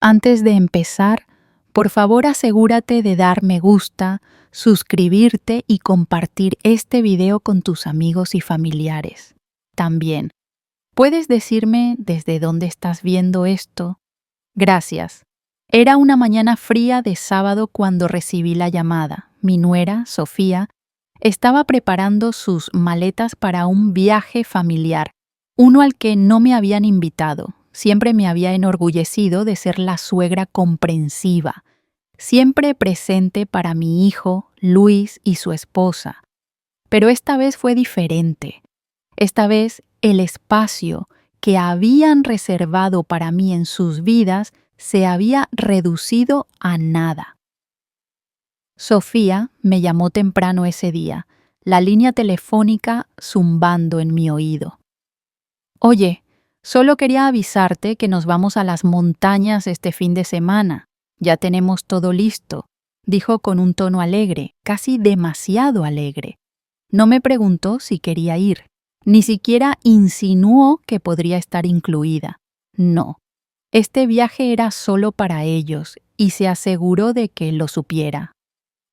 Antes de empezar, por favor asegúrate de dar me gusta, suscribirte y compartir este video con tus amigos y familiares. También, ¿puedes decirme desde dónde estás viendo esto? Gracias. Era una mañana fría de sábado cuando recibí la llamada. Mi nuera, Sofía, estaba preparando sus maletas para un viaje familiar, uno al que no me habían invitado. Siempre me había enorgullecido de ser la suegra comprensiva, siempre presente para mi hijo, Luis, y su esposa. Pero esta vez fue diferente. Esta vez el espacio que habían reservado para mí en sus vidas se había reducido a nada. Sofía me llamó temprano ese día, la línea telefónica zumbando en mi oído. Oye, solo quería avisarte que nos vamos a las montañas este fin de semana. Ya tenemos todo listo, dijo con un tono alegre, casi demasiado alegre. No me preguntó si quería ir, ni siquiera insinuó que podría estar incluida. No, este viaje era solo para ellos y se aseguró de que lo supiera.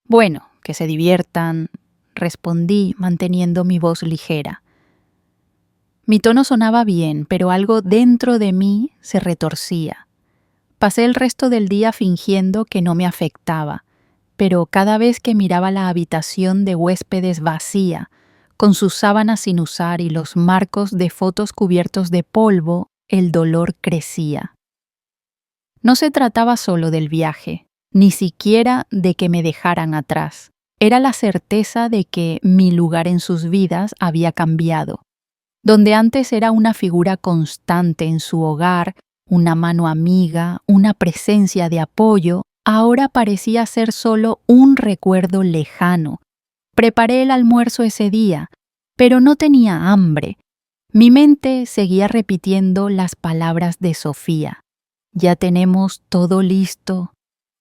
Bueno, que se diviertan, respondí manteniendo mi voz ligera. Mi tono sonaba bien, pero algo dentro de mí se retorcía. Pasé el resto del día fingiendo que no me afectaba, pero cada vez que miraba la habitación de huéspedes vacía, con sus sábanas sin usar y los marcos de fotos cubiertos de polvo, el dolor crecía. No se trataba solo del viaje, ni siquiera de que me dejaran atrás. Era la certeza de que mi lugar en sus vidas había cambiado. Donde antes era una figura constante en su hogar, una mano amiga, una presencia de apoyo, ahora parecía ser solo un recuerdo lejano. Preparé el almuerzo ese día, pero no tenía hambre. Mi mente seguía repitiendo las palabras de Sofía. Ya tenemos todo listo.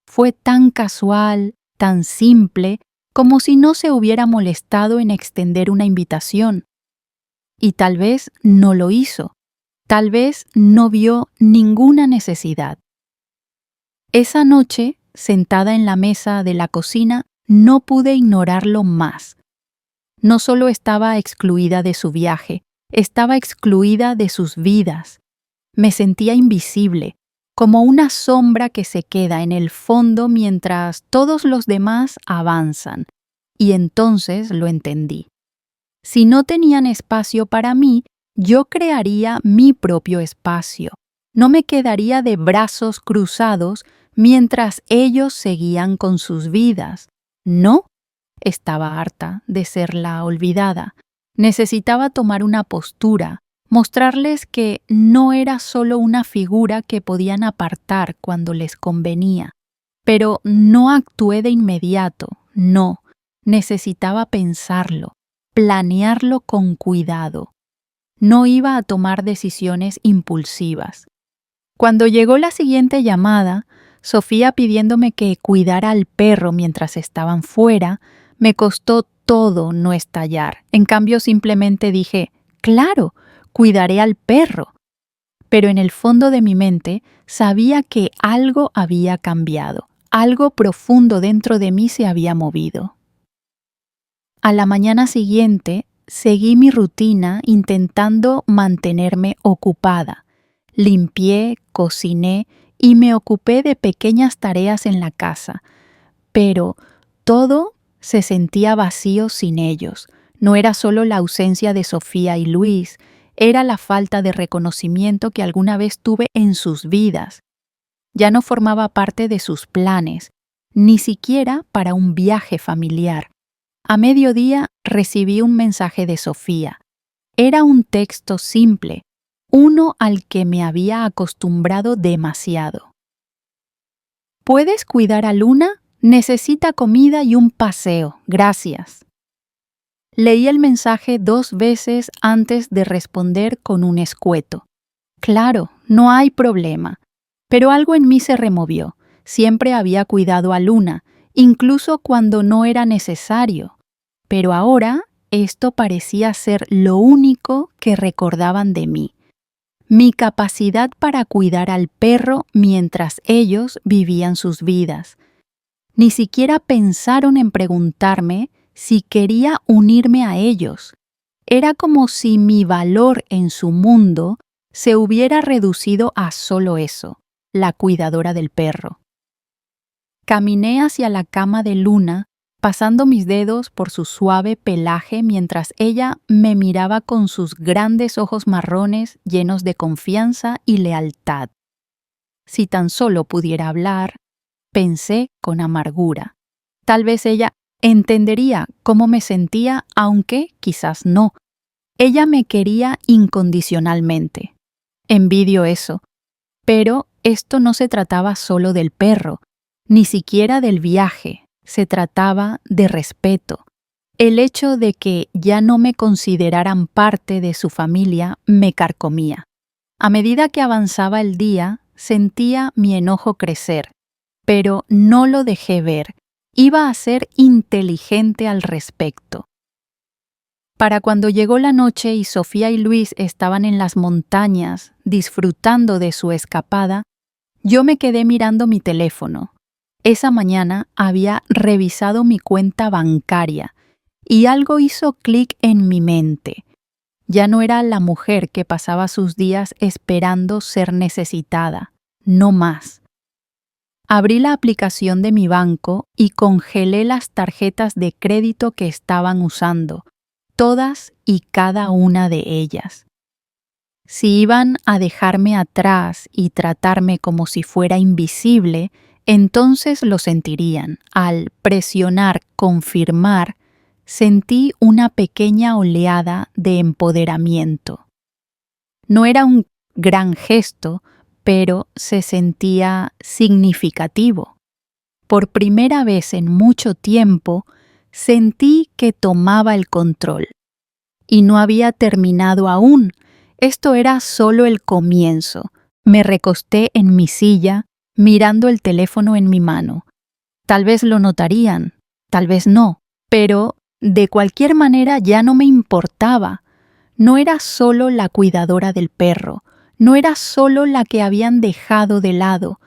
Fue tan casual, tan simple, como si no se hubiera molestado en extender una invitación. Y tal vez no lo hizo. Tal vez no vio ninguna necesidad. Esa noche, sentada en la mesa de la cocina, no pude ignorarlo más. No solo estaba excluida de su viaje, estaba excluida de sus vidas. Me sentía invisible, como una sombra que se queda en el fondo mientras todos los demás avanzan. Y entonces lo entendí. Si no tenían espacio para mí, yo crearía mi propio espacio. No me quedaría de brazos cruzados mientras ellos seguían con sus vidas. No, estaba harta de ser la olvidada. Necesitaba tomar una postura, mostrarles que no era solo una figura que podían apartar cuando les convenía. Pero no actué de inmediato, no, necesitaba pensarlo. Planearlo con cuidado. No iba a tomar decisiones impulsivas. Cuando llegó la siguiente llamada, Sofía pidiéndome que cuidara al perro mientras estaban fuera, me costó todo no estallar. En cambio, simplemente dije, claro, cuidaré al perro. Pero en el fondo de mi mente sabía que algo había cambiado, algo profundo dentro de mí se había movido. A la mañana siguiente, seguí mi rutina intentando mantenerme ocupada. Limpié, cociné y me ocupé de pequeñas tareas en la casa. Pero todo se sentía vacío sin ellos. No era solo la ausencia de Sofía y Luis, era la falta de reconocimiento que alguna vez tuve en sus vidas. Ya no formaba parte de sus planes, ni siquiera para un viaje familiar. A mediodía recibí un mensaje de Sofía. Era un texto simple, uno al que me había acostumbrado demasiado. ¿Puedes cuidar a Luna? Necesita comida y un paseo, gracias. Leí el mensaje 2 veces antes de responder con un escueto. Claro, no hay problema. Pero algo en mí se removió. Siempre había cuidado a Luna, incluso cuando no era necesario. Pero ahora esto parecía ser lo único que recordaban de mí. mi capacidad para cuidar al perro mientras ellos vivían sus vidas. Ni siquiera pensaron en preguntarme si quería unirme a ellos. Era como si mi valor en su mundo se hubiera reducido a solo eso, la cuidadora del perro. Caminé hacia la cama de Luna, pasando mis dedos por su suave pelaje mientras ella me miraba con sus grandes ojos marrones llenos de confianza y lealtad. Si tan solo pudiera hablar, pensé con amargura. Tal vez ella entendería cómo me sentía, aunque quizás no. Ella me quería incondicionalmente. Envidio eso. Pero esto no se trataba solo del perro, ni siquiera del viaje. Se trataba de respeto. El hecho de que ya no me consideraran parte de su familia me carcomía. A medida que avanzaba el día, sentía mi enojo crecer, pero no lo dejé ver. Iba a ser inteligente al respecto. Para cuando llegó la noche y Sofía y Luis estaban en las montañas disfrutando de su escapada, yo me quedé mirando mi teléfono. Esa mañana había revisado mi cuenta bancaria y algo hizo clic en mi mente. Ya no era la mujer que pasaba sus días esperando ser necesitada, no más. Abrí la aplicación de mi banco y congelé las tarjetas de crédito que estaban usando, todas y cada una de ellas. Si iban a dejarme atrás y tratarme como si fuera invisible, entonces lo sentirían. Al presionar confirmar, sentí una pequeña oleada de empoderamiento. No era un gran gesto, pero se sentía significativo. Por primera vez en mucho tiempo, sentí que tomaba el control. Y no había terminado aún. Esto era solo el comienzo. Me recosté en mi silla, mirando el teléfono en mi mano. Tal vez lo notarían, tal vez no, pero de cualquier manera ya no me importaba. No era solo la cuidadora del perro, no era solo la que habían dejado de lado.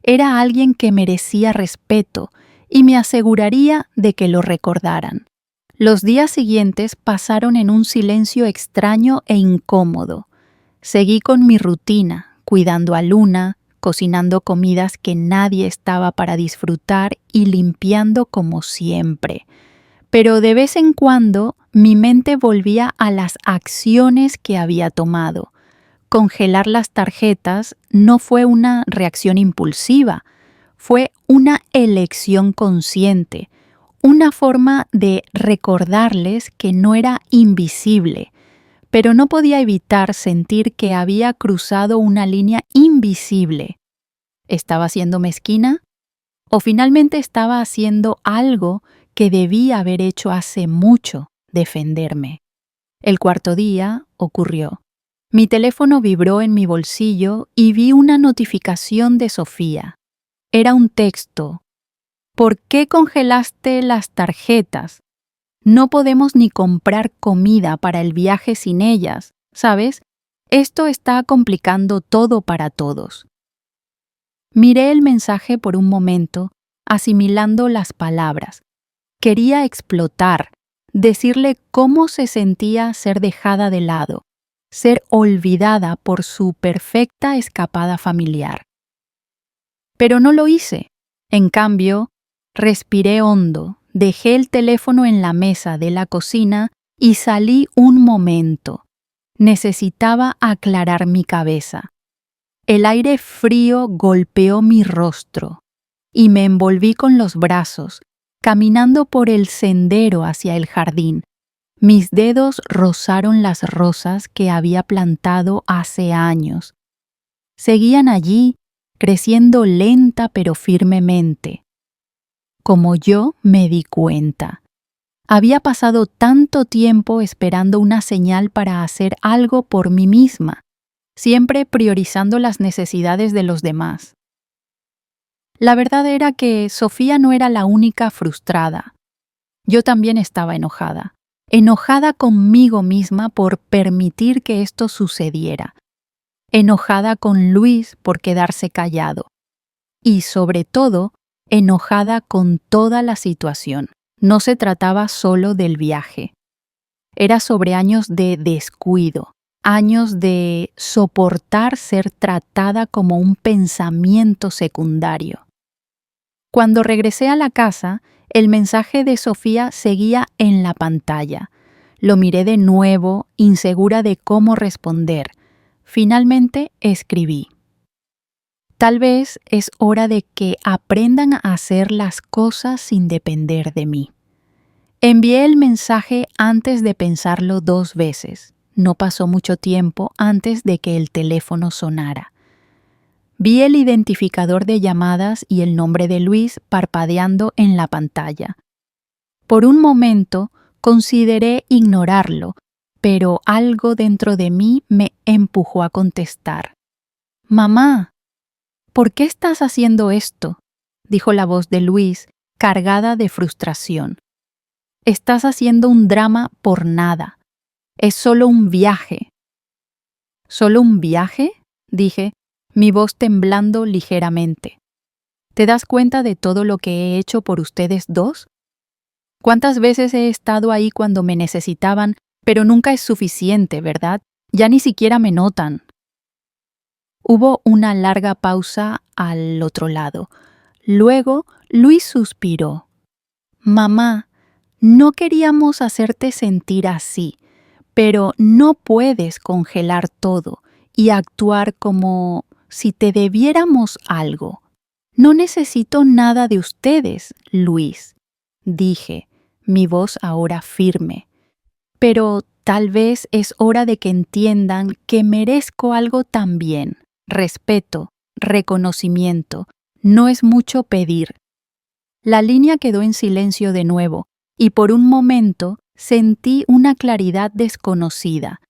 Era alguien que merecía respeto y me aseguraría de que lo recordaran. Los días siguientes pasaron en un silencio extraño e incómodo. Seguí con mi rutina, cuidando a Luna, cocinando comidas que nadie estaba para disfrutar y limpiando como siempre. Pero de vez en cuando mi mente volvía a las acciones que había tomado. Congelar las tarjetas no fue una reacción impulsiva, fue una elección consciente, una forma de recordarles que no era invisible, pero no podía evitar sentir que había cruzado una línea invisible. ¿Estaba siendo mezquina? ¿O finalmente estaba haciendo algo que debía haber hecho hace mucho, defenderme? El cuarto día ocurrió. Mi teléfono vibró en mi bolsillo y vi una notificación de Sofía. Era un texto. ¿Por qué congelaste las tarjetas? No podemos ni comprar comida para el viaje sin ellas, ¿sabes? Esto está complicando todo para todos. Miré el mensaje por un momento, asimilando las palabras. Quería explotar, decirle cómo se sentía ser dejada de lado, ser olvidada por su perfecta escapada familiar. Pero no lo hice. En cambio, respiré hondo, dejé el teléfono en la mesa de la cocina y salí un momento. Necesitaba aclarar mi cabeza. El aire frío golpeó mi rostro y me envolví con los brazos, caminando por el sendero hacia el jardín. Mis dedos rozaron las rosas que había plantado hace años. Seguían allí, creciendo lenta pero firmemente. Como yo me di cuenta. Había pasado tanto tiempo esperando una señal para hacer algo por mí misma, siempre priorizando las necesidades de los demás. La verdad era que Sofía no era la única frustrada. Yo también estaba enojada conmigo misma por permitir que esto sucediera. enojada con Luis por quedarse callado y, sobre todo, enojada con toda la situación. No se trataba solo del viaje. Era sobre años de descuido, años de soportar ser tratada como un pensamiento secundario. Cuando regresé a la casa, el mensaje de Sofía seguía en la pantalla. Lo miré de nuevo, insegura de cómo responder. Finalmente escribí: tal vez es hora de que aprendan a hacer las cosas sin depender de mí. Envié el mensaje antes de pensarlo 2 veces. No pasó mucho tiempo antes de que el teléfono sonara. Vi el identificador de llamadas y el nombre de Luis parpadeando en la pantalla. Por un momento consideré ignorarlo, pero algo dentro de mí me empujó a contestar. «Mamá, ¿por qué estás haciendo esto?», dijo la voz de Luis, cargada de frustración. «Estás haciendo un drama por nada. Es solo un viaje». «¿Solo un viaje?», dije, mi voz temblando ligeramente. ¿Te das cuenta de todo lo que he hecho por ustedes dos? ¿Cuántas veces he estado ahí cuando me necesitaban, pero nunca es suficiente, ¿verdad? Ya ni siquiera me notan. Hubo una larga pausa al otro lado. Luego, Luis suspiró. «Mamá, no queríamos hacerte sentir así, pero no puedes congelar todo y actuar como si te debiéramos algo. No necesito nada de ustedes, Luis», dije, mi voz ahora firme. «Pero tal vez es hora de que entiendan que merezco algo también. Respeto, reconocimiento. No es mucho pedir». La línea quedó en silencio de nuevo, y por un momento sentí una claridad desconocida.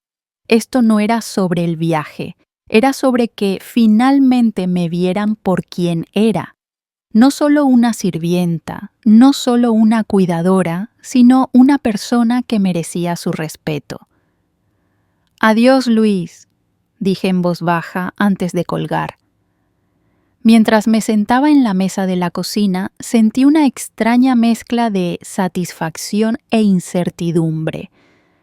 Esto no era sobre el viaje, era sobre que finalmente me vieran por quien era. No solo una sirvienta, no solo una cuidadora, sino una persona que merecía su respeto. «Adiós, Luis», dije en voz baja antes de colgar. Mientras me sentaba en la mesa de la cocina, sentí una extraña mezcla de satisfacción e incertidumbre.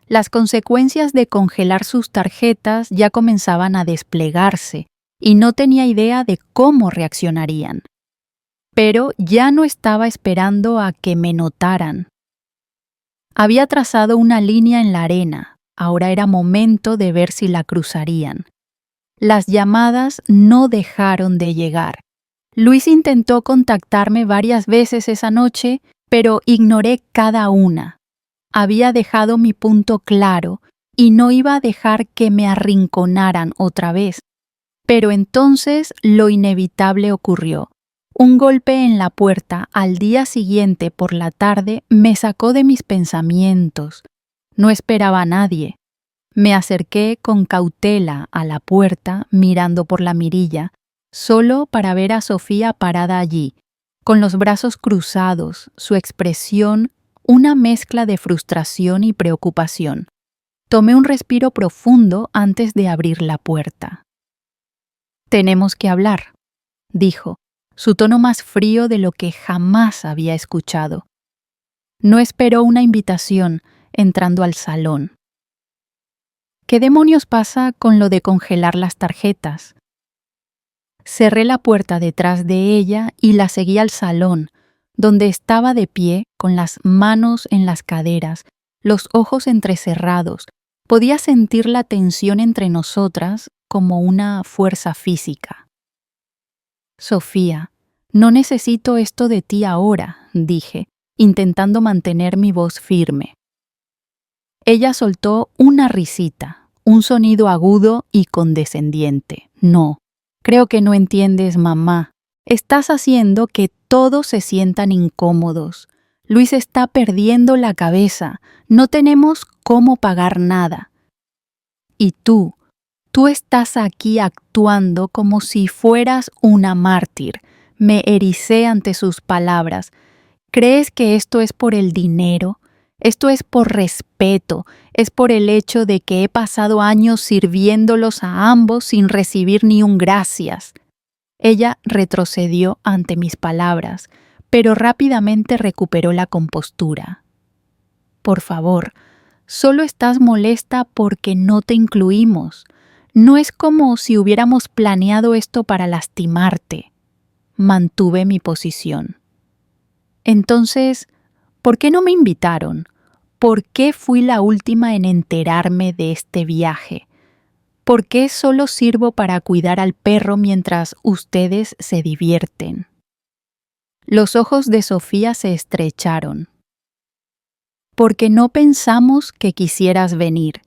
Las consecuencias de congelar sus tarjetas ya comenzaban a desplegarse, y no tenía idea de cómo reaccionarían. Pero ya no estaba esperando a que me notaran. Había trazado una línea en la arena, ahora era momento de ver si la cruzarían. Las llamadas no dejaron de llegar. Luis intentó contactarme varias veces esa noche, pero ignoré cada una. Había dejado mi punto claro y no iba a dejar que me arrinconaran otra vez. Pero entonces lo inevitable ocurrió. Un golpe en la puerta al día siguiente por la tarde me sacó de mis pensamientos. No esperaba a nadie. Me acerqué con cautela a la puerta, mirando por la mirilla, solo para ver a Sofía parada allí, con los brazos cruzados, su expresión una mezcla de frustración y preocupación. Tomé un respiro profundo antes de abrir la puerta. «Tenemos que hablar», dijo, su tono más frío de lo que jamás había escuchado. No esperó una invitación entrando al salón. ¿Qué demonios pasa con lo de congelar las tarjetas? Cerré la puerta detrás de ella y la seguí al salón, donde estaba de pie con las manos en las caderas, los ojos entrecerrados. Podía sentir la tensión entre nosotras como una fuerza física. «Sofía, no necesito esto de ti ahora», dije, intentando mantener mi voz firme. Ella soltó una risita, un sonido agudo y condescendiente. «No, creo que no entiendes, mamá. Estás haciendo que todos se sientan incómodos. Luis está perdiendo la cabeza. No tenemos cómo pagar nada. Y tú estás aquí actuando como si fueras una mártir». Me ericé ante sus palabras. «¿Crees que esto es por el dinero? Esto es por respeto, es por el hecho de que he pasado años sirviéndolos a ambos sin recibir ni un gracias. Ella retrocedió ante mis palabras, pero rápidamente recuperó la compostura. Por favor, solo estás molesta porque no te incluimos. No es como si hubiéramos planeado esto para lastimarte. Mantuve mi posición. Entonces, ¿por qué no me invitaron? ¿Por qué fui la última en enterarme de este viaje? ¿Por qué solo sirvo para cuidar al perro mientras ustedes se divierten? Los ojos de Sofía se estrecharon. Porque no pensamos que quisieras venir.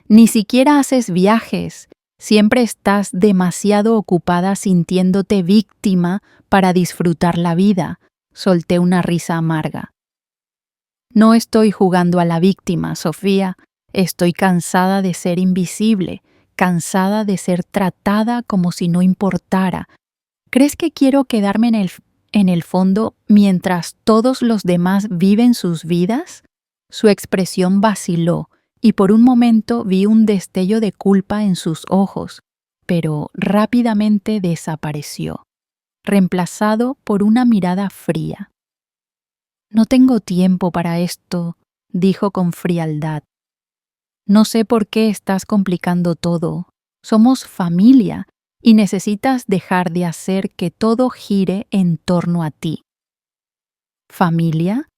Ni siquiera haces viajes. Siempre estás demasiado ocupada sintiéndote víctima para disfrutar la vida. Solté una risa amarga. No estoy jugando a la víctima, Sofía. Estoy cansada de ser invisible, cansada de ser tratada como si no importara. ¿Crees que quiero quedarme en el fondo mientras todos los demás viven sus vidas? Su expresión vaciló y por un momento vi un destello de culpa en sus ojos, pero rápidamente desapareció, reemplazado por una mirada fría. No tengo tiempo para esto, dijo con frialdad. No sé por qué estás complicando todo. Somos familia y necesitas dejar de hacer que todo gire en torno a ti. ¿Familia?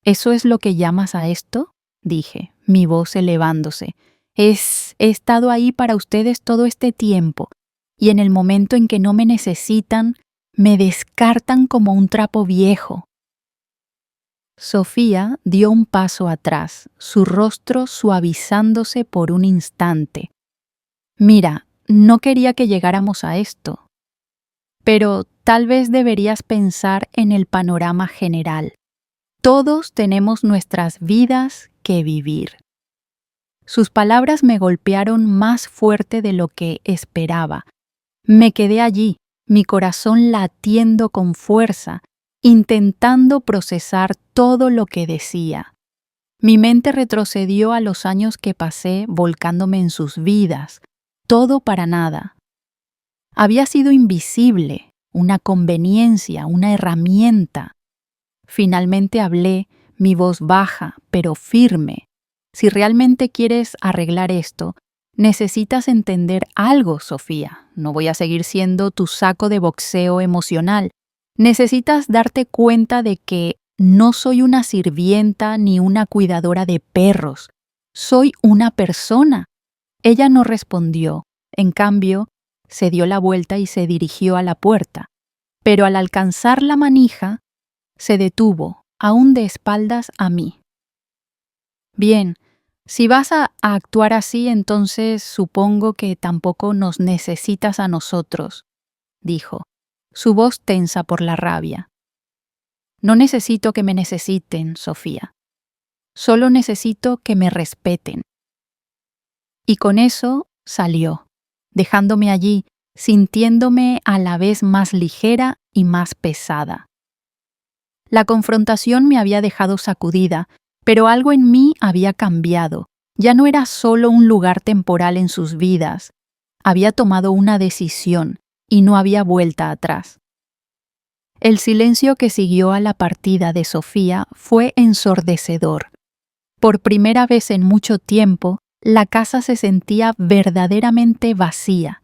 ¿Eso es lo que llamas a esto? Dije, mi voz elevándose. He estado ahí para ustedes todo este tiempo, y en el momento en que no me necesitan, me descartan como un trapo viejo. Sofía dio un paso atrás, su rostro suavizándose por un instante. Mira, no quería que llegáramos a esto. Pero tal vez deberías pensar en el panorama general. Todos tenemos nuestras vidas que vivir. Sus palabras me golpearon más fuerte de lo que esperaba. Me quedé allí, mi corazón latiendo con fuerza, intentando procesar todo lo que decía. Mi mente retrocedió a los años que pasé volcándome en sus vidas, todo para nada. Había sido invisible, una conveniencia, una herramienta. Finalmente hablé, mi voz baja, pero firme. Si realmente quieres arreglar esto, necesitas entender algo, Sofía. No voy a seguir siendo tu saco de boxeo emocional. Necesitas darte cuenta de que no soy una sirvienta ni una cuidadora de perros. Soy una persona. Ella no respondió. En cambio, se dio la vuelta y se dirigió a la puerta. Pero al alcanzar la manija, se detuvo, aún de espaldas a mí. Bien, si vas a actuar así, entonces supongo que tampoco nos necesitas a nosotros, dijo, su voz tensa por la rabia. No necesito que me necesiten, Sofía. Solo necesito que me respeten. Y con eso salió, dejándome allí, sintiéndome a la vez más ligera y más pesada. La confrontación me había dejado sacudida, pero algo en mí había cambiado. Ya no era solo un lugar temporal en sus vidas. Había tomado una decisión y no había vuelta atrás. El silencio que siguió a la partida de Sofía fue ensordecedor. Por primera vez en mucho tiempo, la casa se sentía verdaderamente vacía.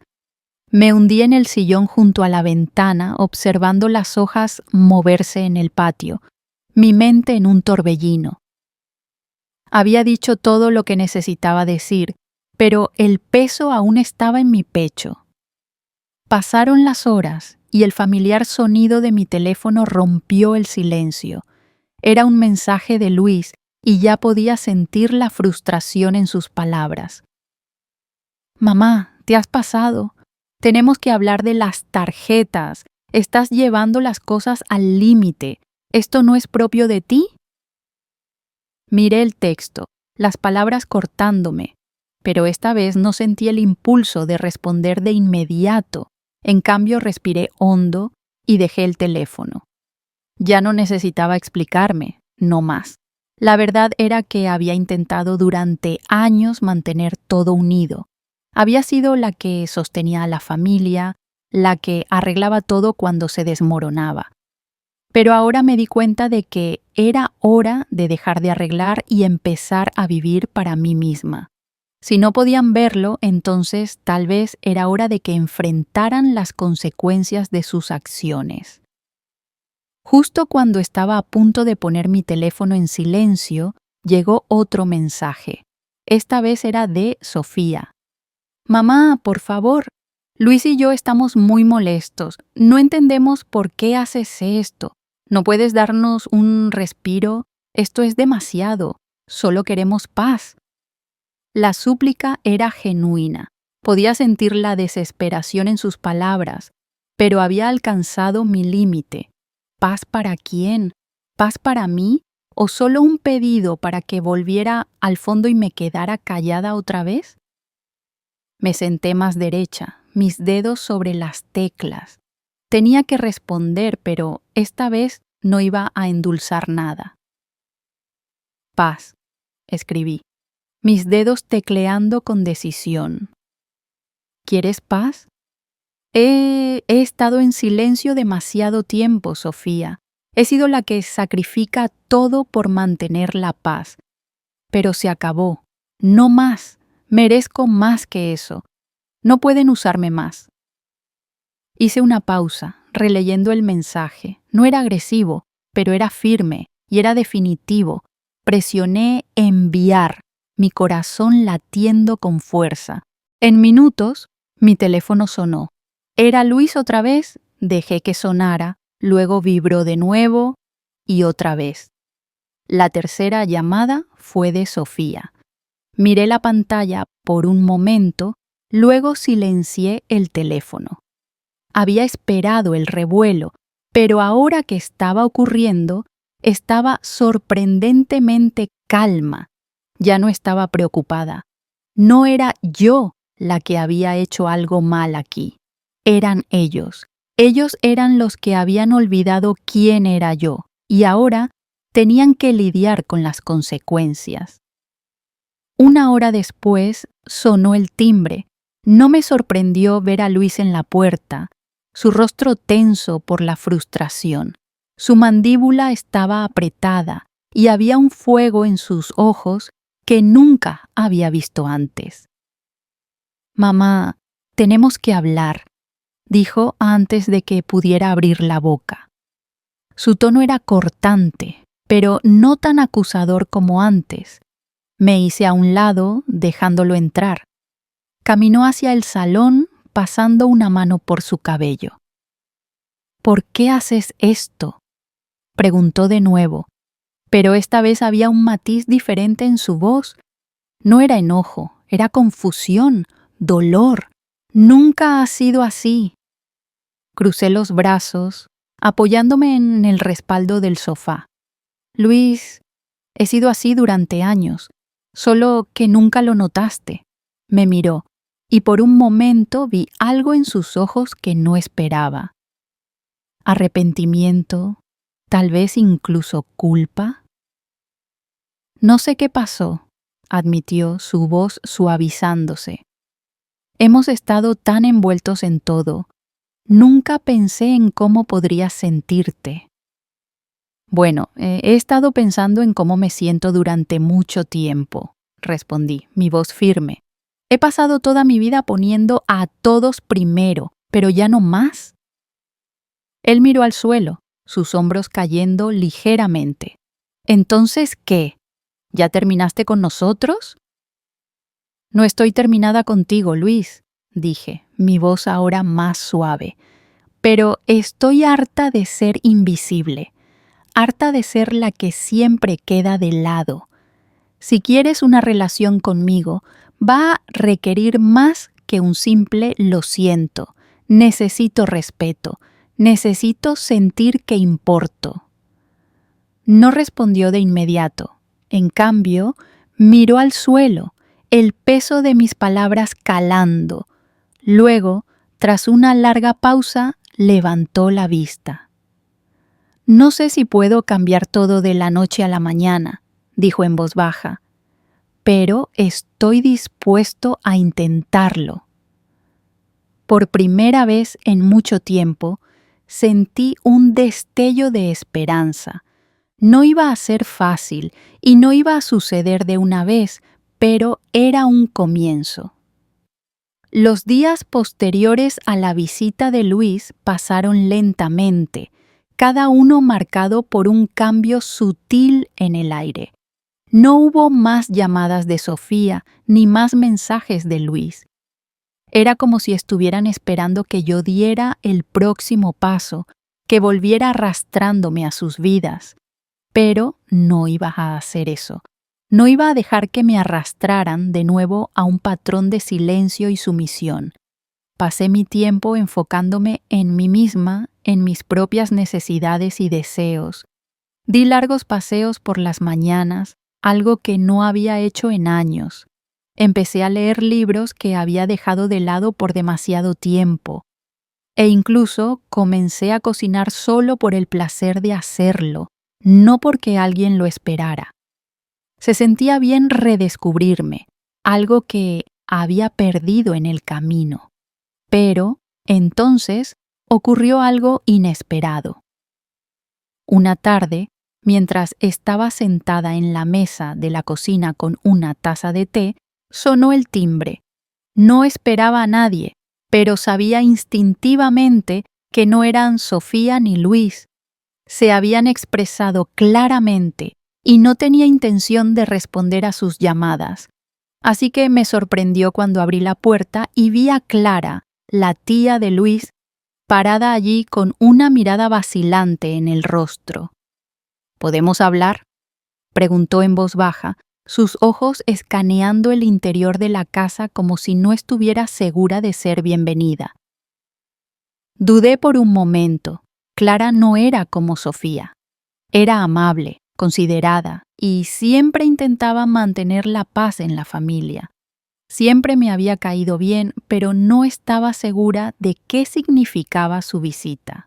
Me hundí en el sillón junto a la ventana, observando las hojas moverse en el patio, mi mente en un torbellino. Había dicho todo lo que necesitaba decir, pero el peso aún estaba en mi pecho. Pasaron las horas y el familiar sonido de mi teléfono rompió el silencio. Era un mensaje de Luis y ya podía sentir la frustración en sus palabras. Mamá, te has pasado. Tenemos que hablar de las tarjetas. Estás llevando las cosas al límite. ¿Esto no es propio de ti? Miré el texto, las palabras cortándome, pero esta vez no sentí el impulso de responder de inmediato. En cambio, respiré hondo y dejé el teléfono. Ya no necesitaba explicarme, no más. La verdad era que había intentado durante años mantener todo unido. Había sido la que sostenía a la familia, la que arreglaba todo cuando se desmoronaba. Pero ahora me di cuenta de que era hora de dejar de arreglar y empezar a vivir para mí misma. Si no podían verlo, entonces tal vez era hora de que enfrentaran las consecuencias de sus acciones. Justo cuando estaba a punto de poner mi teléfono en silencio, llegó otro mensaje. Esta vez era de Sofía. Mamá, por favor. Luis y yo estamos muy molestos. No entendemos por qué haces esto. ¿No puedes darnos un respiro? Esto es demasiado. Solo queremos paz. La súplica era genuina. Podía sentir la desesperación en sus palabras, pero había alcanzado mi límite. ¿Paz para quién? ¿Paz para mí? ¿O solo un pedido para que volviera al fondo y me quedara callada otra vez? Me senté más derecha, mis dedos sobre las teclas. Tenía que responder, pero esta vez no iba a endulzar nada. Paz, escribí, mis dedos tecleando con decisión. ¿Quieres paz? He estado en silencio demasiado tiempo, Sofía. He sido la que sacrifica todo por mantener la paz. Pero se acabó. No más. Merezco más que eso. No pueden usarme más. Hice una pausa, releyendo el mensaje. No era agresivo, pero era firme y era definitivo. Presioné enviar, mi corazón latiendo con fuerza. En minutos, mi teléfono sonó. Era Luis otra vez, dejé que sonara, luego vibró de nuevo y otra vez. La tercera llamada fue de Sofía. Miré la pantalla por un momento, luego silencié el teléfono. Había esperado el revuelo, pero ahora que estaba ocurriendo, estaba sorprendentemente calma. Ya no estaba preocupada. No era yo la que había hecho algo mal aquí. Eran ellos. Ellos eran los que habían olvidado quién era yo, y ahora tenían que lidiar con las consecuencias. Una hora después sonó el timbre. No me sorprendió ver a Luis en la puerta, su rostro tenso por la frustración. Su mandíbula estaba apretada y había un fuego en sus ojos que nunca había visto antes. Mamá, tenemos que hablar, dijo antes de que pudiera abrir la boca. Su tono era cortante, pero no tan acusador como antes. Me hice a un lado, dejándolo entrar. Caminó hacia el salón, pasando una mano por su cabello. ¿Por qué haces esto?, preguntó de nuevo, pero esta vez había un matiz diferente en su voz. No era enojo, era confusión, dolor. Nunca ha sido así. Crucé los brazos, apoyándome en el respaldo del sofá. Luis, he sido así durante años, solo que nunca lo notaste. Me miró, y por un momento vi algo en sus ojos que no esperaba. Arrepentimiento, tal vez incluso culpa. No sé qué pasó, admitió, su voz suavizándose. Hemos estado tan envueltos en todo. Nunca pensé en cómo podrías sentirte. Bueno, he estado pensando en cómo me siento durante mucho tiempo, respondí, mi voz firme. He pasado toda mi vida poniendo a todos primero, pero ya no más. Él miró al suelo, sus hombros cayendo ligeramente. ¿Entonces qué? ¿Ya terminaste con nosotros? No estoy terminada contigo, Luis, dije, mi voz ahora más suave. Pero estoy harta de ser invisible, harta de ser la que siempre queda de lado. Si quieres una relación conmigo, va a requerir más que un simple lo siento. Necesito respeto. Necesito sentir que importo. No respondió de inmediato. En cambio, miró al suelo, el peso de mis palabras calando. Luego, tras una larga pausa, levantó la vista. No sé si puedo cambiar todo de la noche a la mañana, dijo en voz baja, pero estoy dispuesto a intentarlo. Por primera vez en mucho tiempo, sentí un destello de esperanza. No iba a ser fácil y no iba a suceder de una vez, pero era un comienzo. Los días posteriores a la visita de Luis pasaron lentamente, cada uno marcado por un cambio sutil en el aire. No hubo más llamadas de Sofía ni más mensajes de Luis. Era como si estuvieran esperando que yo diera el próximo paso, que volviera arrastrándome a sus vidas. Pero no iba a hacer eso. No iba a dejar que me arrastraran de nuevo a un patrón de silencio y sumisión. Pasé mi tiempo enfocándome en mí misma, en mis propias necesidades y deseos. Di largos paseos por las mañanas, algo que no había hecho en años. Empecé a leer libros que había dejado de lado por demasiado tiempo. E incluso comencé a cocinar solo por el placer de hacerlo, no porque alguien lo esperara. Se sentía bien redescubrirme, algo que había perdido en el camino. Pero, entonces, ocurrió algo inesperado. Una tarde, mientras estaba sentada en la mesa de la cocina con una taza de té, sonó el timbre. No esperaba a nadie, pero sabía instintivamente que no eran Sofía ni Luis. Se habían expresado claramente y no tenía intención de responder a sus llamadas. Así que me sorprendió cuando abrí la puerta y vi a Clara, la tía de Luis, parada allí con una mirada vacilante en el rostro. ¿Podemos hablar?, preguntó en voz baja, sus ojos escaneando el interior de la casa como si no estuviera segura de ser bienvenida. Dudé por un momento. Clara no era como Sofía. Era amable, considerada y siempre intentaba mantener la paz en la familia. Siempre me había caído bien, pero no estaba segura de qué significaba su visita.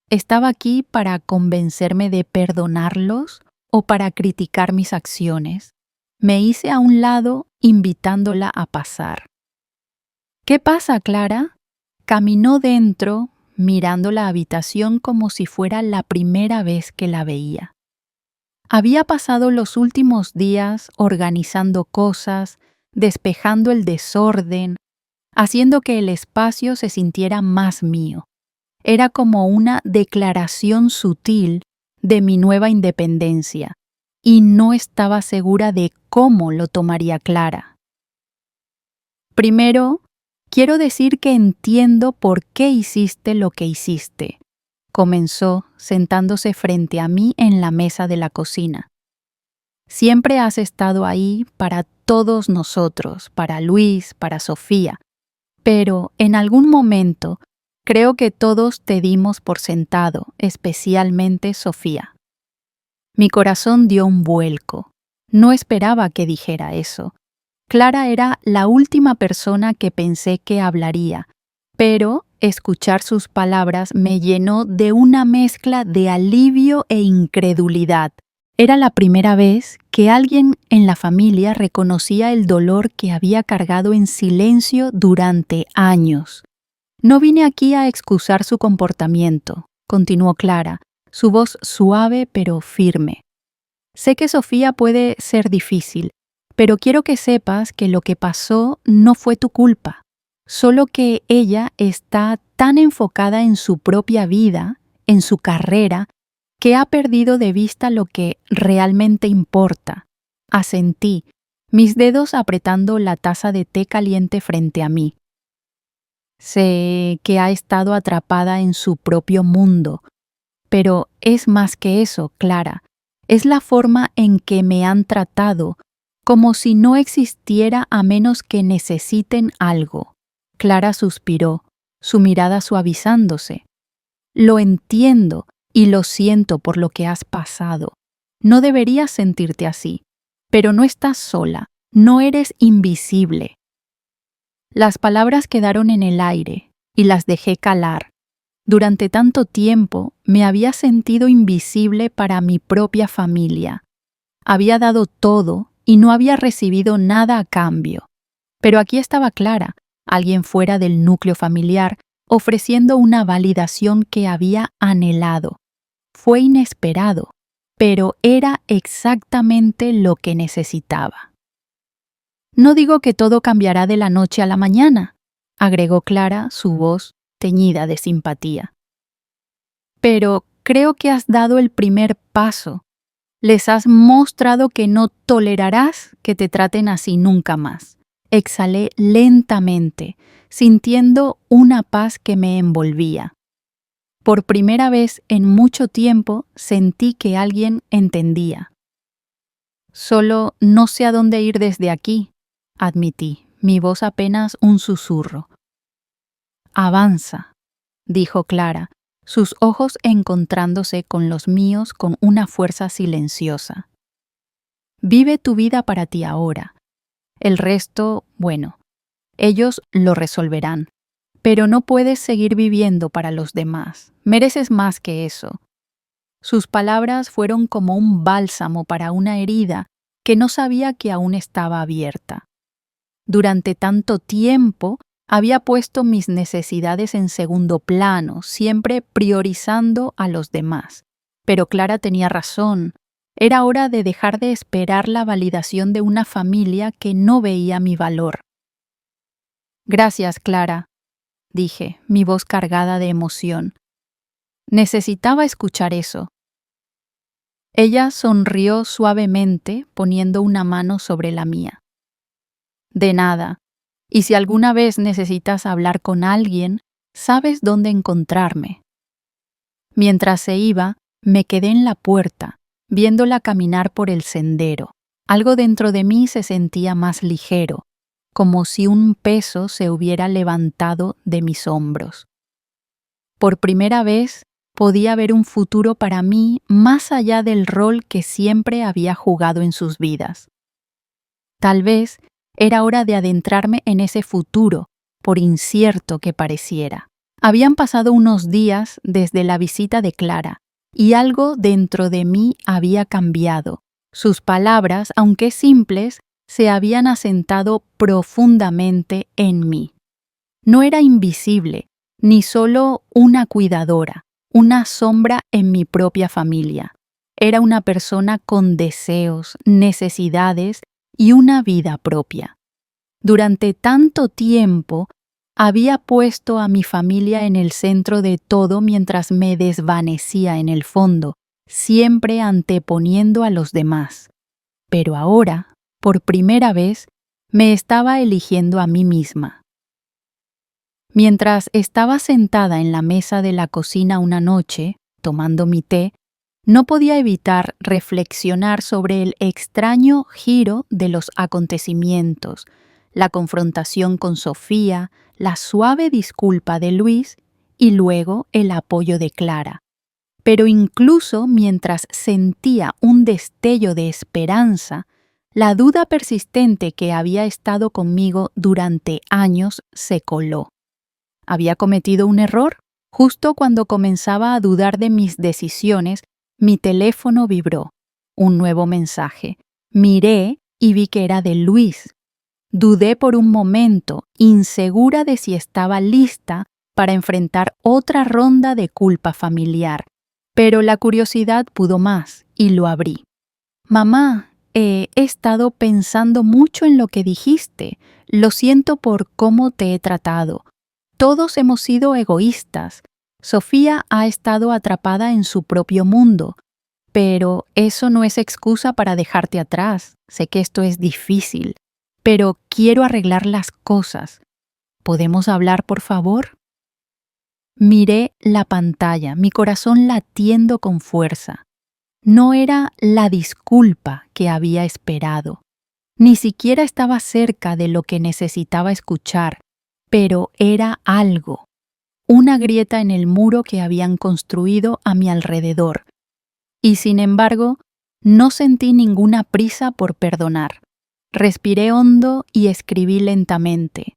¿Estaba aquí para convencerme de perdonarlos o para criticar mis acciones? Me hice a un lado, invitándola a pasar. ¿Qué pasa, Clara? Caminó dentro, mirando la habitación como si fuera la primera vez que la veía. Había pasado los últimos días organizando cosas, despejando el desorden, haciendo que el espacio se sintiera más mío. Era como una declaración sutil de mi nueva independencia, y no estaba segura de cómo lo tomaría Clara. Primero, quiero decir que entiendo por qué hiciste lo que hiciste, comenzó sentándose frente a mí en la mesa de la cocina. Siempre has estado ahí para todos nosotros, para Luis, para Sofía, pero en algún momento creo que todos te dimos por sentado, especialmente Sofía. Mi corazón dio un vuelco. No esperaba que dijera eso. Clara era la última persona que pensé que hablaría, pero escuchar sus palabras me llenó de una mezcla de alivio e incredulidad. Era la primera vez que alguien en la familia reconocía el dolor que había cargado en silencio durante años. No vine aquí a excusar su comportamiento, continuó Clara, su voz suave pero firme. Sé que Sofía puede ser difícil, pero quiero que sepas que lo que pasó no fue tu culpa, solo que ella está tan enfocada en su propia vida, en su carrera, que ha perdido de vista lo que realmente importa. Asentí, mis dedos apretando la taza de té caliente frente a mí. Sé que ha estado atrapada en su propio mundo, pero es más que eso, Clara. Es la forma en que me han tratado, como si no existiera a menos que necesiten algo. Clara suspiró, su mirada suavizándose. Lo entiendo y lo siento por lo que has pasado. No deberías sentirte así, pero no estás sola, no eres invisible. Las palabras quedaron en el aire y las dejé calar. Durante tanto tiempo me había sentido invisible para mi propia familia. Había dado todo y no había recibido nada a cambio. Pero aquí estaba Clara, alguien fuera del núcleo familiar, ofreciendo una validación que había anhelado. Fue inesperado, pero era exactamente lo que necesitaba. No digo que todo cambiará de la noche a la mañana, agregó Clara, su voz teñida de simpatía. Pero creo que has dado el primer paso. Les has mostrado que no tolerarás que te traten así nunca más. Exhalé lentamente, sintiendo una paz que me envolvía. Por primera vez en mucho tiempo sentí que alguien entendía. Solo no sé a dónde ir desde aquí, admití, mi voz apenas un susurro. Avanza, dijo Clara, sus ojos encontrándose con los míos con una fuerza silenciosa. Vive tu vida para ti ahora. El resto, bueno, ellos lo resolverán. Pero no puedes seguir viviendo para los demás. Mereces más que eso. Sus palabras fueron como un bálsamo para una herida que no sabía que aún estaba abierta. Durante tanto tiempo había puesto mis necesidades en segundo plano, siempre priorizando a los demás. Pero Clara tenía razón. Era hora de dejar de esperar la validación de una familia que no veía mi valor. Gracias, Clara, dije, mi voz cargada de emoción. Necesitaba escuchar eso. Ella sonrió suavemente, poniendo una mano sobre la mía. De nada. Y si alguna vez necesitas hablar con alguien, sabes dónde encontrarme. Mientras se iba, me quedé en la puerta, viéndola caminar por el sendero. Algo dentro de mí se sentía más ligero, como si un peso se hubiera levantado de mis hombros. Por primera vez podía ver un futuro para mí más allá del rol que siempre había jugado en sus vidas. Tal vez era hora de adentrarme en ese futuro, por incierto que pareciera. Habían pasado unos días desde la visita de Clara, y algo dentro de mí había cambiado. Sus palabras, aunque simples, se habían asentado profundamente en mí. No era invisible, ni solo una cuidadora, una sombra en mi propia familia. Era una persona con deseos, necesidades y una vida propia. Durante tanto tiempo, había puesto a mi familia en el centro de todo mientras me desvanecía en el fondo, siempre anteponiendo a los demás. Pero ahora, por primera vez, me estaba eligiendo a mí misma. Mientras estaba sentada en la mesa de la cocina una noche, tomando mi té, no podía evitar reflexionar sobre el extraño giro de los acontecimientos, la confrontación con Sofía, la suave disculpa de Luis y luego el apoyo de Clara. Pero incluso mientras sentía un destello de esperanza, la duda persistente que había estado conmigo durante años se coló. ¿Había cometido un error? Justo cuando comenzaba a dudar de mis decisiones, mi teléfono vibró. Un nuevo mensaje. Miré y vi que era de Luis. Dudé por un momento, insegura de si estaba lista para enfrentar otra ronda de culpa familiar. Pero la curiosidad pudo más y lo abrí. Mamá, he estado pensando mucho en lo que dijiste. Lo siento por cómo te he tratado. Todos hemos sido egoístas. Sofía ha estado atrapada en su propio mundo. Pero eso no es excusa para dejarte atrás. Sé que esto es difícil, pero quiero arreglar las cosas. ¿Podemos hablar, por favor? Miré la pantalla, mi corazón latiendo con fuerza. No era la disculpa que había esperado. Ni siquiera estaba cerca de lo que necesitaba escuchar, pero era algo. Una grieta en el muro que habían construido a mi alrededor. Y sin embargo, no sentí ninguna prisa por perdonar. Respiré hondo y escribí lentamente.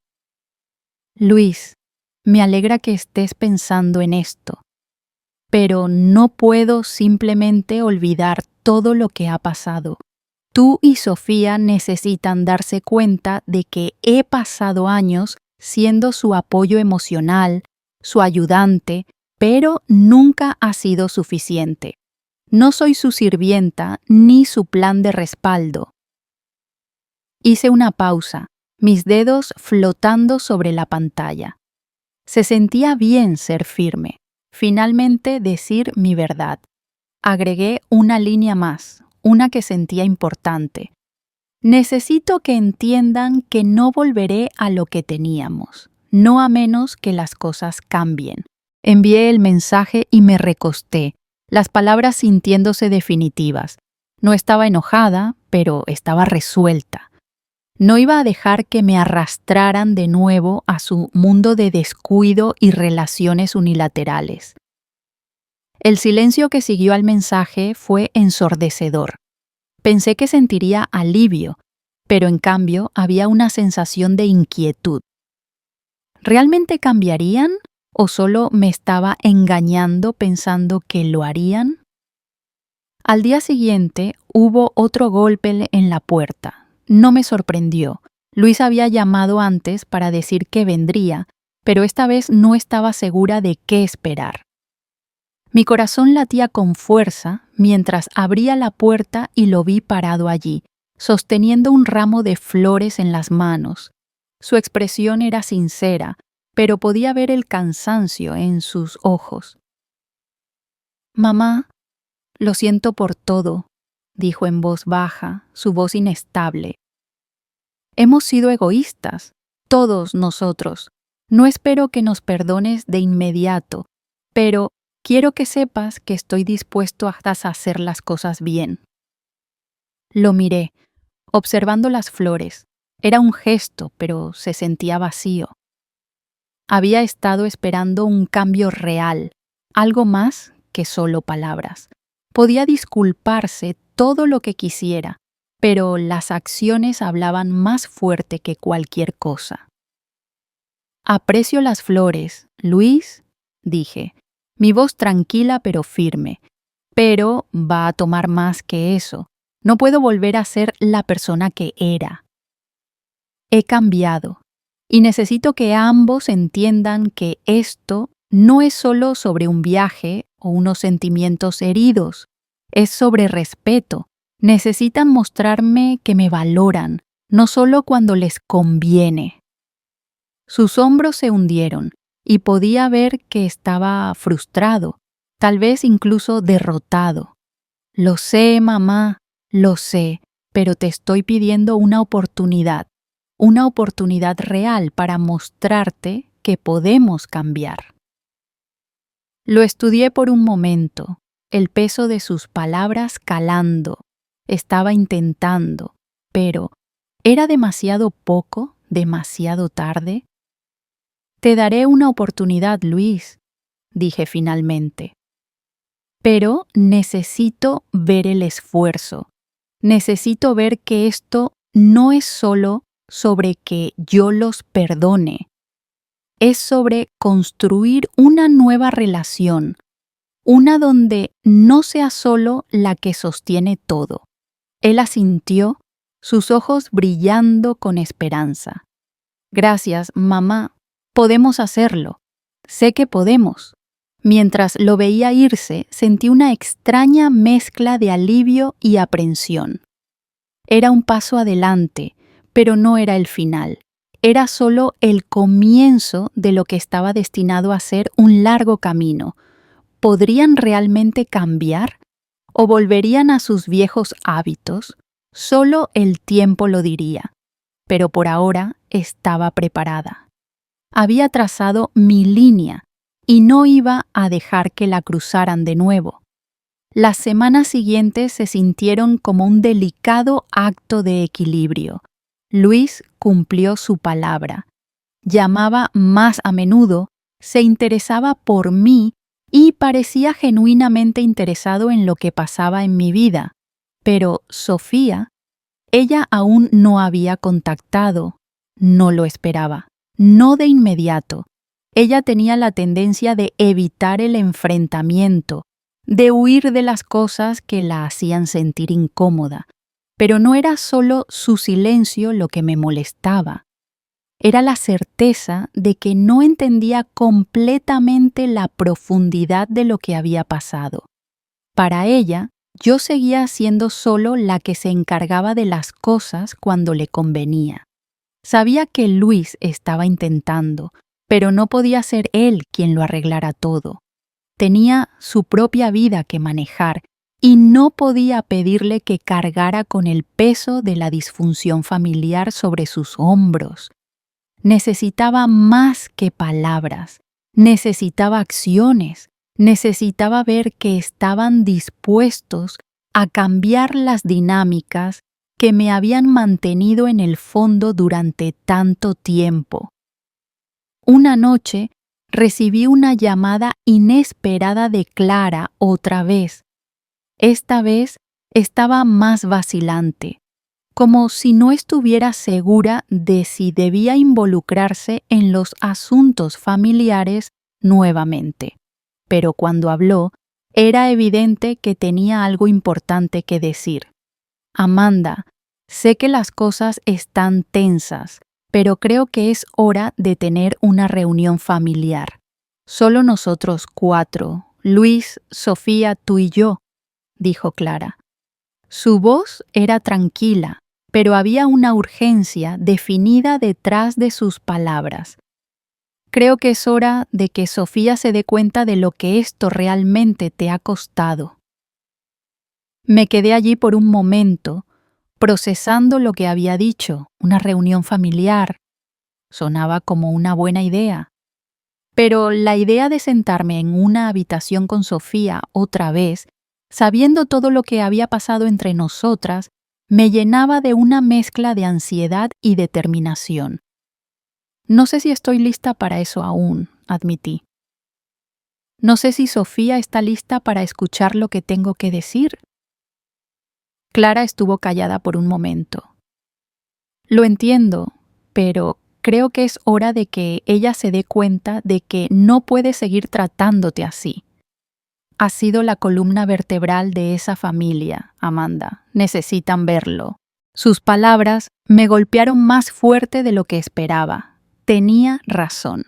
Luis, me alegra que estés pensando en esto, pero no puedo simplemente olvidar todo lo que ha pasado. Tú y Sofía necesitan darse cuenta de que he pasado años siendo su apoyo emocional, su ayudante, pero nunca ha sido suficiente. No soy su sirvienta ni su plan de respaldo. Hice una pausa, mis dedos flotando sobre la pantalla. Se sentía bien ser firme, finalmente decir mi verdad. Agregué una línea más, una que sentía importante. Necesito que entiendan que no volveré a lo que teníamos, no a menos que las cosas cambien. Envié el mensaje y me recosté, las palabras sintiéndose definitivas. No estaba enojada, pero estaba resuelta. No iba a dejar que me arrastraran de nuevo a su mundo de descuido y relaciones unilaterales. El silencio que siguió al mensaje fue ensordecedor. Pensé que sentiría alivio, pero en cambio había una sensación de inquietud. ¿Realmente cambiarían o solo me estaba engañando pensando que lo harían? Al día siguiente hubo otro golpe en la puerta. No me sorprendió. Luis había llamado antes para decir que vendría, pero esta vez no estaba segura de qué esperar. Mi corazón latía con fuerza mientras abría la puerta y lo vi parado allí, sosteniendo un ramo de flores en las manos. Su expresión era sincera, pero podía ver el cansancio en sus ojos. «Mamá, lo siento por todo», dijo en voz baja, su voz inestable. «Hemos sido egoístas, todos nosotros. No espero que nos perdones de inmediato, pero quiero que sepas que estoy dispuesto a hacer las cosas bien». Lo miré, observando las flores. Era un gesto, pero se sentía vacío. Había estado esperando un cambio real, algo más que solo palabras. Podía disculparse todo lo que quisiera, pero las acciones hablaban más fuerte que cualquier cosa. «Aprecio las flores, Luis», dije, mi voz tranquila pero firme. «Pero va a tomar más que eso. No puedo volver a ser la persona que era. He cambiado, y necesito que ambos entiendan que esto no es solo sobre un viaje o unos sentimientos heridos, es sobre respeto. Necesitan mostrarme que me valoran, no solo cuando les conviene». Sus hombros se hundieron y podía ver que estaba frustrado, tal vez incluso derrotado. «Lo sé, mamá, lo sé, pero te estoy pidiendo una oportunidad real para mostrarte que podemos cambiar». Lo estudié por un momento, el peso de sus palabras calando. Estaba intentando, pero ¿era demasiado poco, demasiado tarde? «Te daré una oportunidad, Luis», dije finalmente. «Pero necesito ver el esfuerzo. Necesito ver que esto no es solo sobre que yo los perdone. Es sobre construir una nueva relación, una donde no sea solo la que sostiene todo». Él asintió, sus ojos brillando con esperanza. «Gracias, mamá. Podemos hacerlo. Sé que podemos». Mientras lo veía irse, sentí una extraña mezcla de alivio y aprensión. Era un paso adelante, pero no era el final. Era solo el comienzo de lo que estaba destinado a ser un largo camino. ¿Podrían realmente cambiar? ¿O volverían a sus viejos hábitos? Solo el tiempo lo diría. Pero por ahora estaba preparada. Había trazado mi línea y no iba a dejar que la cruzaran de nuevo. Las semanas siguientes se sintieron como un delicado acto de equilibrio. Luis cumplió su palabra. Llamaba más a menudo, se interesaba por mí y parecía genuinamente interesado en lo que pasaba en mi vida. Pero Sofía, ella aún no había contactado. No lo esperaba. No de inmediato. Ella tenía la tendencia de evitar el enfrentamiento, de huir de las cosas que la hacían sentir incómoda. Pero no era solo su silencio lo que me molestaba. Era la certeza de que no entendía completamente la profundidad de lo que había pasado. Para ella, yo seguía siendo solo la que se encargaba de las cosas cuando le convenía. Sabía que Luis estaba intentando, pero no podía ser él quien lo arreglara todo. Tenía su propia vida que manejar y no podía pedirle que cargara con el peso de la disfunción familiar sobre sus hombros. Necesitaba más que palabras, necesitaba acciones, necesitaba ver que estaban dispuestos a cambiar las dinámicas que me habían mantenido en el fondo durante tanto tiempo. Una noche recibí una llamada inesperada de Clara otra vez. Esta vez estaba más vacilante, como si no estuviera segura de si debía involucrarse en los asuntos familiares nuevamente. Pero cuando habló, era evidente que tenía algo importante que decir. Amanda, sé que las cosas están tensas, pero creo que es hora de tener una reunión familiar. Solo nosotros 4, Luis, Sofía, tú y yo, dijo Clara. Su voz era tranquila, pero había una urgencia definida detrás de sus palabras. Creo que es hora de que Sofía se dé cuenta de lo que esto realmente te ha costado. Me quedé allí por un momento, procesando lo que había dicho. Una reunión familiar. Sonaba como una buena idea. Pero la idea de sentarme en una habitación con Sofía otra vez, sabiendo todo lo que había pasado entre nosotras, me llenaba de una mezcla de ansiedad y determinación. No sé si estoy lista para eso aún, admití. No sé si Sofía está lista para escuchar lo que tengo que decir. Clara estuvo callada por un momento. Lo entiendo, pero creo que es hora de que ella se dé cuenta de que no puede seguir tratándote así. Has sido la columna vertebral de esa familia, Amanda. Necesitan verlo. Sus palabras me golpearon más fuerte de lo que esperaba. Tenía razón.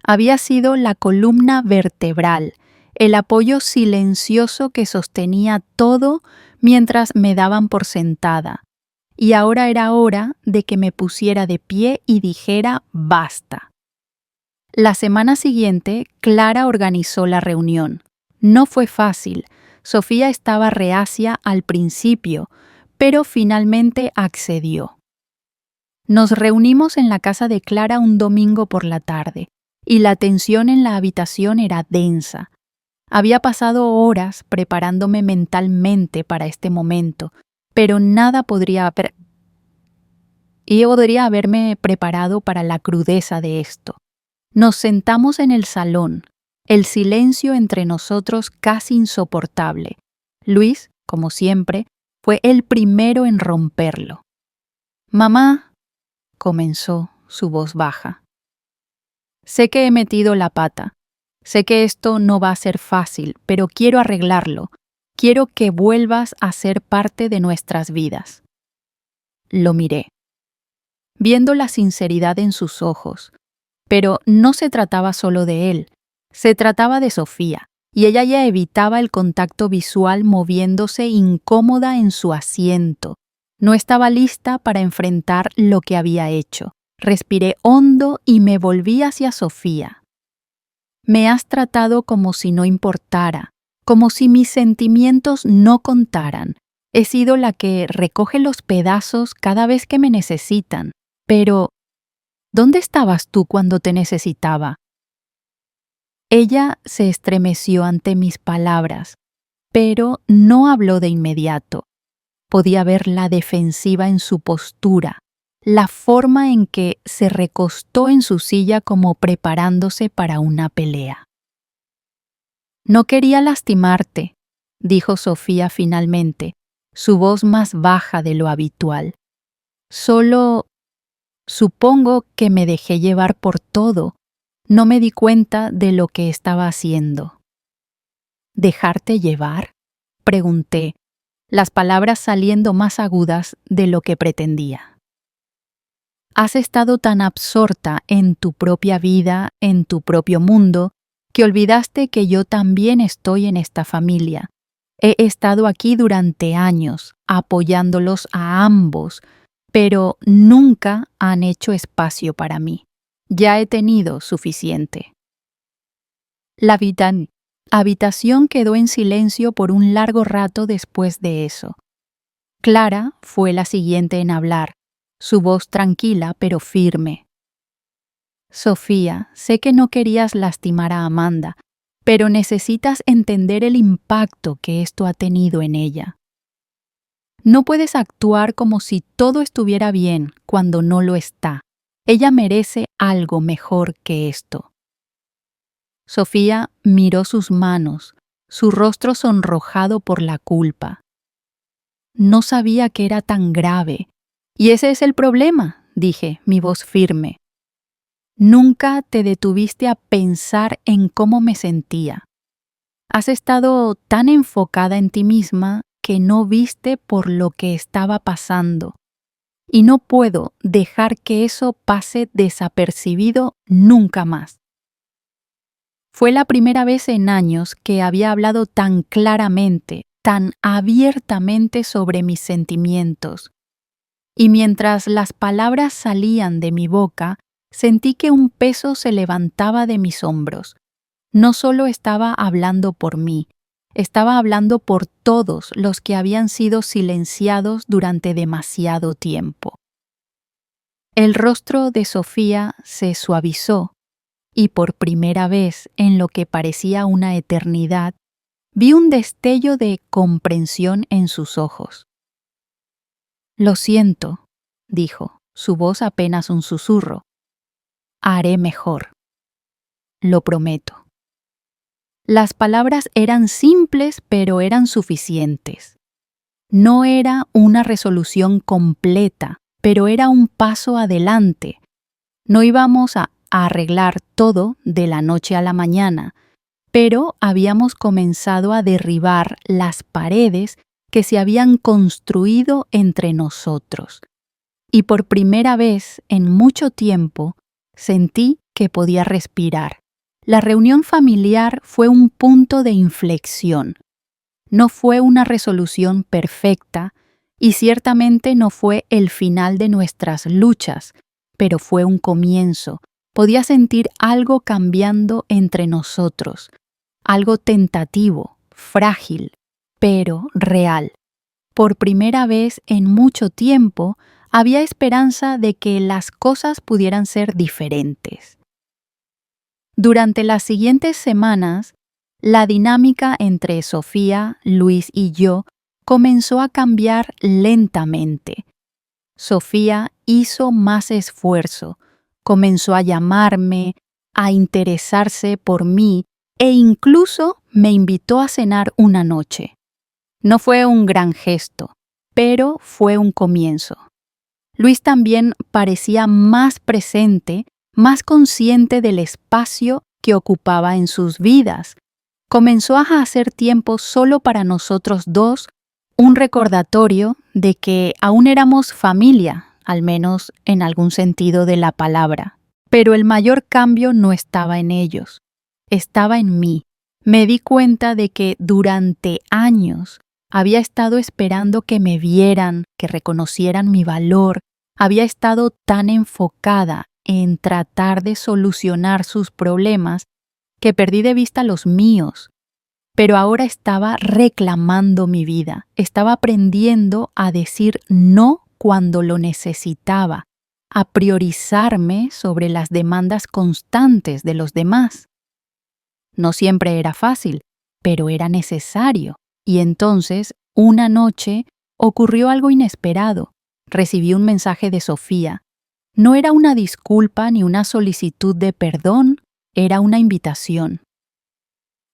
Había sido la columna vertebral, el apoyo silencioso que sostenía todo mientras me daban por sentada. Y ahora era hora de que me pusiera de pie y dijera basta. La semana siguiente, Clara organizó la reunión. No fue fácil. Sofía estaba reacia al principio, pero finalmente accedió. Nos reunimos en la casa de Clara un domingo por la tarde, y la tensión en la habitación era densa. Había pasado horas preparándome mentalmente para este momento, pero nada podría haberme preparado para la crudeza de esto. Nos sentamos en el salón, el silencio entre nosotros casi insoportable. Luis, como siempre, fue el primero en romperlo. «Mamá», comenzó, su voz baja. «Sé que he metido la pata. Sé que esto no va a ser fácil, pero quiero arreglarlo. Quiero que vuelvas a ser parte de nuestras vidas». Lo miré, viendo la sinceridad en sus ojos. Pero no se trataba solo de él. Se trataba de Sofía, y ella ya evitaba el contacto visual moviéndose incómoda en su asiento. No estaba lista para enfrentar lo que había hecho. Respiré hondo y me volví hacia Sofía. «Me has tratado como si no importara, como si mis sentimientos no contaran. He sido la que recoge los pedazos cada vez que me necesitan. Pero, ¿dónde estabas tú cuando te necesitaba?» Ella se estremeció ante mis palabras, pero no habló de inmediato. Podía ver la defensiva en su postura, la forma en que se recostó en su silla como preparándose para una pelea. «No quería lastimarte», dijo Sofía finalmente, su voz más baja de lo habitual. «Solo, supongo que me dejé llevar por todo. No me di cuenta de lo que estaba haciendo». «¿Dejarte llevar?», pregunté, las palabras saliendo más agudas de lo que pretendía. Has estado tan absorta en tu propia vida, en tu propio mundo, que olvidaste que yo también estoy en esta familia. He estado aquí durante años, apoyándolos a ambos, pero nunca han hecho espacio para mí. Ya he tenido suficiente. La habitación quedó en silencio por un largo rato después de eso. Clara fue la siguiente en hablar, su voz tranquila pero firme. Sofía, sé que no querías lastimar a Amanda, pero necesitas entender el impacto que esto ha tenido en ella. No puedes actuar como si todo estuviera bien cuando no lo está. Ella merece algo mejor que esto. Sofía miró sus manos, su rostro sonrojado por la culpa. No sabía que era tan grave. Y ese es el problema, dije, mi voz firme. Nunca te detuviste a pensar en cómo me sentía. Has estado tan enfocada en ti misma que no viste por lo que estaba pasando. Y no puedo dejar que eso pase desapercibido nunca más. Fue la primera vez en años que había hablado tan claramente, tan abiertamente sobre mis sentimientos. Y mientras las palabras salían de mi boca, sentí que un peso se levantaba de mis hombros. No solo estaba hablando por mí, estaba hablando por todos los que habían sido silenciados durante demasiado tiempo. El rostro de Sofía se suavizó y por primera vez en lo que parecía una eternidad, vi un destello de comprensión en sus ojos. Lo siento, dijo, su voz apenas un susurro. Haré mejor. Lo prometo. Las palabras eran simples, pero eran suficientes. No era una resolución completa, pero era un paso adelante. No íbamos a arreglar todo de la noche a la mañana, pero habíamos comenzado a derribar las paredes que se habían construido entre nosotros. Y por primera vez en mucho tiempo sentí que podía respirar. La reunión familiar fue un punto de inflexión. No fue una resolución perfecta y ciertamente no fue el final de nuestras luchas, pero fue un comienzo. Podía sentir algo cambiando entre nosotros, algo tentativo, frágil, pero real. Por primera vez en mucho tiempo había esperanza de que las cosas pudieran ser diferentes. Durante las siguientes semanas, la dinámica entre Sofía, Luis y yo comenzó a cambiar lentamente. Sofía hizo más esfuerzo, comenzó a llamarme, a interesarse por mí e incluso me invitó a cenar una noche. No fue un gran gesto, pero fue un comienzo. Luis también parecía más presente, más consciente del espacio que ocupaba en sus vidas. Comenzó a hacer tiempo solo para nosotros dos, un recordatorio de que aún éramos familia, al menos en algún sentido de la palabra. Pero el mayor cambio no estaba en ellos, estaba en mí. Me di cuenta de que durante años había estado esperando que me vieran, que reconocieran mi valor. Había estado tan enfocada en tratar de solucionar sus problemas que perdí de vista los míos. Pero ahora estaba reclamando mi vida, estaba aprendiendo a decir no cuando lo necesitaba, a priorizarme sobre las demandas constantes de los demás. No siempre era fácil, pero era necesario. Y entonces, una noche, ocurrió algo inesperado. Recibí un mensaje de Sofía. No era una disculpa ni una solicitud de perdón, era una invitación.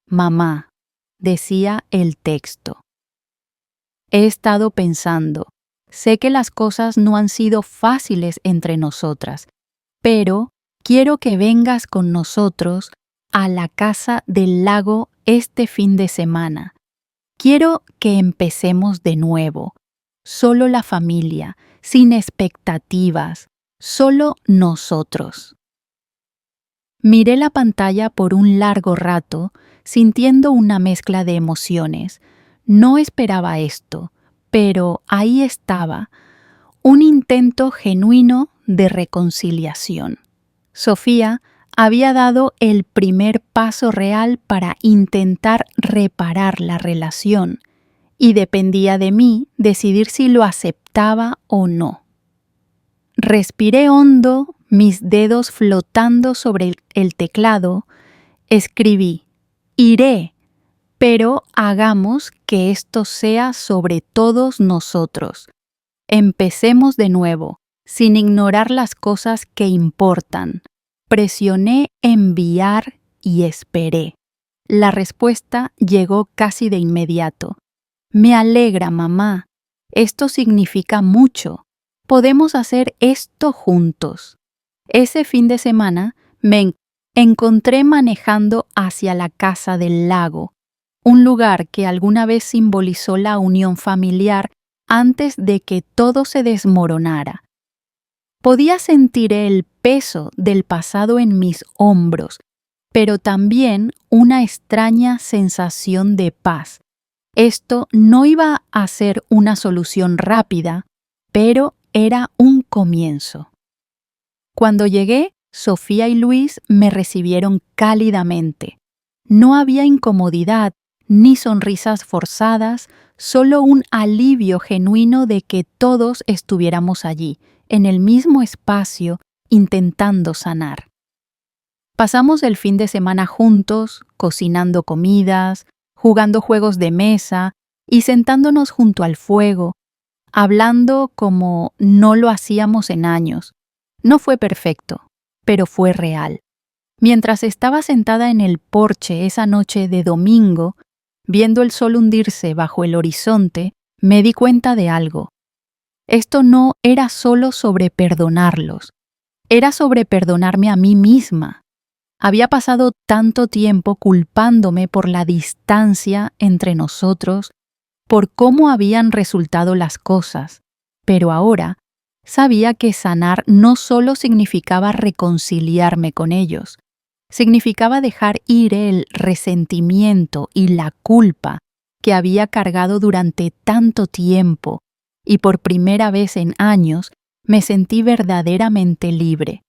Mamá, decía el texto. He estado pensando, sé que las cosas no han sido fáciles entre nosotras, pero quiero que vengas con nosotros a la casa del lago este fin de semana. Quiero que empecemos de nuevo, solo la familia, sin expectativas, solo nosotros. Miré la pantalla por un largo rato, sintiendo una mezcla de emociones. No esperaba esto, pero ahí estaba, un intento genuino de reconciliación. Sofía había dado el primer paso real para intentar reparar la relación, y dependía de mí decidir si lo aceptaba o no. Respiré hondo, mis dedos flotando sobre el teclado, escribí: iré, pero hagamos que esto sea sobre todos nosotros. Empecemos de nuevo, sin ignorar las cosas que importan. Presioné enviar y esperé. La respuesta llegó casi de inmediato. Me alegra, mamá. Esto significa mucho. Podemos hacer esto juntos. Ese fin de semana me encontré manejando hacia la casa del lago, un lugar que alguna vez simbolizó la unión familiar antes de que todo se desmoronara. Podía sentir el peso del pasado en mis hombros, pero también una extraña sensación de paz. Esto no iba a ser una solución rápida, pero era un comienzo. Cuando llegué, Sofía y Luis me recibieron cálidamente. No había incomodidad ni sonrisas forzadas, solo un alivio genuino de que todos estuviéramos allí, en el mismo espacio, intentando sanar. Pasamos el fin de semana juntos, cocinando comidas, jugando juegos de mesa y sentándonos junto al fuego, hablando como no lo hacíamos en años. No fue perfecto, pero fue real. Mientras estaba sentada en el porche esa noche de domingo, viendo el sol hundirse bajo el horizonte, me di cuenta de algo. Esto no era solo sobre perdonarlos, era sobre perdonarme a mí misma. Había pasado tanto tiempo culpándome por la distancia entre nosotros, por cómo habían resultado las cosas, pero ahora sabía que sanar no solo significaba reconciliarme con ellos, significaba dejar ir el resentimiento y la culpa que había cargado durante tanto tiempo, y por primera vez en años me sentí verdaderamente libre.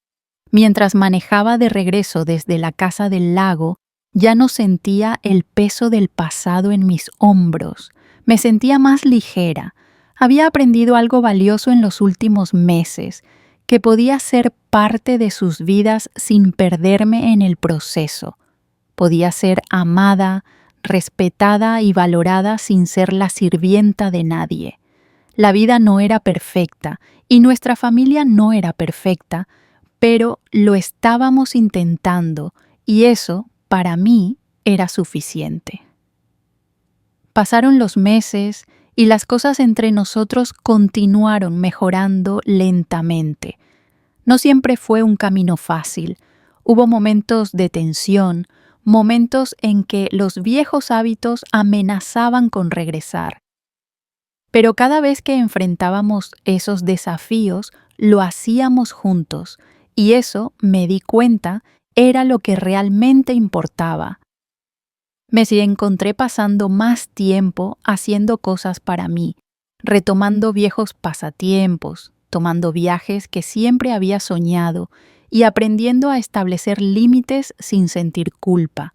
Mientras manejaba de regreso desde la casa del lago, ya no sentía el peso del pasado en mis hombros. Me sentía más ligera. Había aprendido algo valioso en los últimos meses, que podía ser parte de sus vidas sin perderme en el proceso. Podía ser amada, respetada y valorada sin ser la sirvienta de nadie. La vida no era perfecta y nuestra familia no era perfecta, pero lo estábamos intentando y eso, para mí, era suficiente. Pasaron los meses y las cosas entre nosotros continuaron mejorando lentamente. No siempre fue un camino fácil. Hubo momentos de tensión, momentos en que los viejos hábitos amenazaban con regresar. Pero cada vez que enfrentábamos esos desafíos, lo hacíamos juntos, y eso, me di cuenta, era lo que realmente importaba. Me encontré pasando más tiempo haciendo cosas para mí, retomando viejos pasatiempos, tomando viajes que siempre había soñado y aprendiendo a establecer límites sin sentir culpa.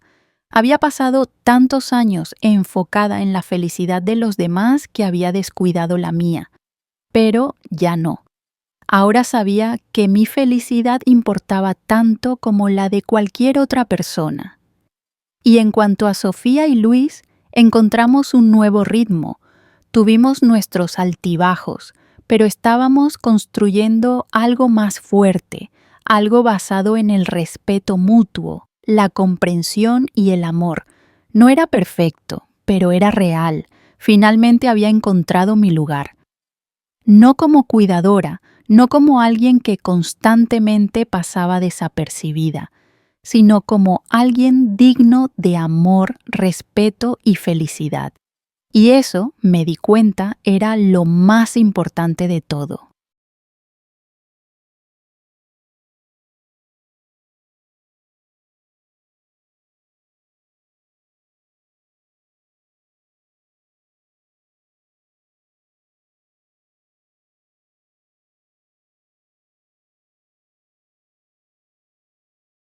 Había pasado tantos años enfocada en la felicidad de los demás que había descuidado la mía, pero ya no. Ahora sabía que mi felicidad importaba tanto como la de cualquier otra persona. Y en cuanto a Sofía y Luis, encontramos un nuevo ritmo. Tuvimos nuestros altibajos, pero estábamos construyendo algo más fuerte, algo basado en el respeto mutuo, la comprensión y el amor. No era perfecto, pero era real. Finalmente había encontrado mi lugar. No como cuidadora, no como alguien que constantemente pasaba desapercibida, sino como alguien digno de amor, respeto y felicidad. Y eso, me di cuenta, era lo más importante de todo.